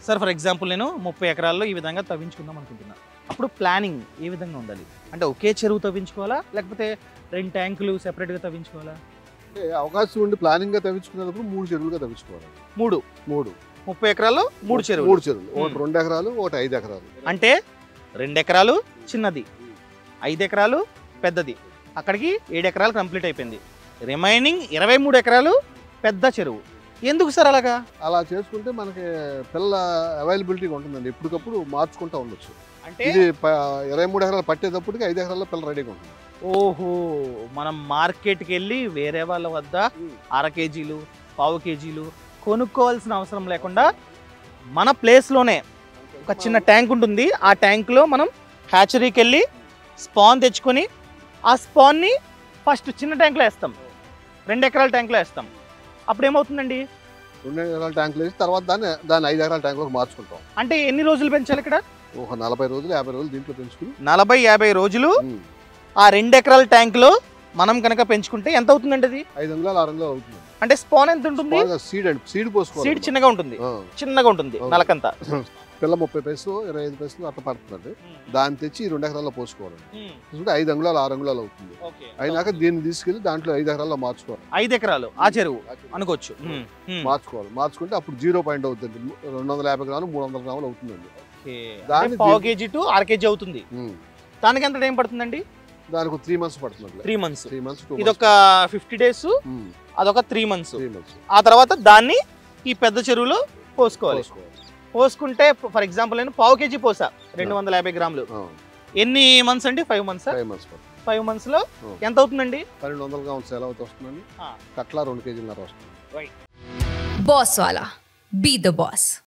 Sir for example నేను 30 ఎకరాల్లో ఈ విధంగా తవ్వించుకుందాం అనుకుంటున్నా. అప్పుడు ప్లానింగ్ ఏ విధంగా ఉండాలి? అంటే ఒకే చెరువు తవ్వించుకోవాలా, లేకపోతే 2 ట్యాంకులు సెపరేట్గా తవ్వించుకోవాలా? అంటే అవకాశం ఉండి ప్లానింగ్గా తవ్వించుకునేటప్పుడు 3 చెరువులుగా తవ్వించుకోవాలి. 3 30 ఎకరాల్లో 3 చెరువులు. 3 చెరువులు, ఒకటి 2 ఎకరాలు, ఒకటి 5 ఎకరాలు. అంటే 2 ఎకరాలు చిన్నది, 5 ఎకరాలు పెద్దది, అక్కడికి 7 ఎకరాలు కంప్లీట్ అయిపోయింది. రిమైనింగ్ 23 ఎకరాలు పెద్ద చెరువు. ఎందుకు సార్ అలాగా? అలా చేసుకుంటే మనకి పిల్ల అవైలబిలిటీగా ఉంటుందండి, ఎప్పటికప్పుడు మార్చుకుంటూ ఉండొచ్చు. అంటే ఇది 23 ఎకరాలు పట్టేటప్పటికి 5 ఎకరాల్లో పిల్ల రెడీగా ఉంటుంది. ఓహో, మనం మార్కెట్కి వెళ్ళి వేరే వాళ్ళ వద్ద అర కేజీలు, పావు కేజీలు కొనుక్కోవాల్సిన అవసరం లేకుండా మన ప్లేస్లోనే ఒక చిన్న ట్యాంక్ ఉంటుంది. ఆ ట్యాంక్లో మనం హ్యాచరీకి వెళ్ళి స్పాన్ తెచ్చుకొని ఆ స్పాన్ని ఫస్ట్ చిన్న ట్యాంక్లో వేస్తాం, 2 ఎకరాల ట్యాంక్లో వేస్తాం. అప్పుడు ఏమవుతుందండి? 2 ఎకరాల ట్యాంకులు వేసి తర్వాత దాన్ని 5 ఎకరాల ట్యాంకులోకి మార్చుకుంటాం. అంటే ఎన్ని రోజులు పెంచాలి ఇక్కడ? ఒక 40 రోజులు 50 రోజులు దీంట్లో పెంచుకుని 40-50 రోజులు ఆ 2 ఎకరాల ట్యాంక్లో మనం కనుక పెంచుకుంటే ఎంత అవుతుందండి? అది 5 అంగుళాలు 6 అంగుళాలు అవుతుంది. అంటే స్పాన్ ఎంత ఉంటుంది? సీడ్ పోసుకోవాలి. సీడ్ చిన్నగా ఉంటుంది, చిన్నగా ఉంటుంది నలకంతా. పిల్ల 30 పైసలు 25 పైసలు అట్లా పడుతుందండి. దాన్ని తెచ్చి 2 ఎకరాల్లో పోసుకోవాలి. 5 అంగుళాలు 6 అంగుళాలు అవుతుంది. అయినాక దీన్ని తీసుకెళ్లి దాంట్లో 5 ఎకరాల్లో మార్చుకోవాలి. 5 ఎకరాలు ఆ చెరువు అనుకోవచ్చు. మార్చుకోవాలి. మార్చుకుంటే అప్పుడు 0 పాయింట్ అవుతుంది. 250 గ్రాములు 300 గ్రాములు అవుతుందండి. దాని పావు కేజీ టు అర కేజీ అవుతుంది. దానికి ఎంత టైం పడుతుందండి? దానికి 3 మంత్స్ పడుతుంది. 3 మంత్స్. 3 మంత్స్. ఇదొక 50 డేస్, అదొక 3 మంత్స్. ఆ తర్వాత దాన్ని ఈ పెద్ద చెరువులో పోసుకోవాలి. పోసుకుంటే ఫర్ ఎగ్జాంపుల్ నేను పావు కేజీ పోసా 250 గ్రాములు. ఎన్ని మంత్స్ అండి? 5 మంత్స్. 5 మంత్స్ లో ఎంత అవుతుందండి? 1200 గ్రాములు సెల వస్తుందండి. కట్ల 2 కేజీలన్నర వస్తుంది. Boss Wala. Be the boss.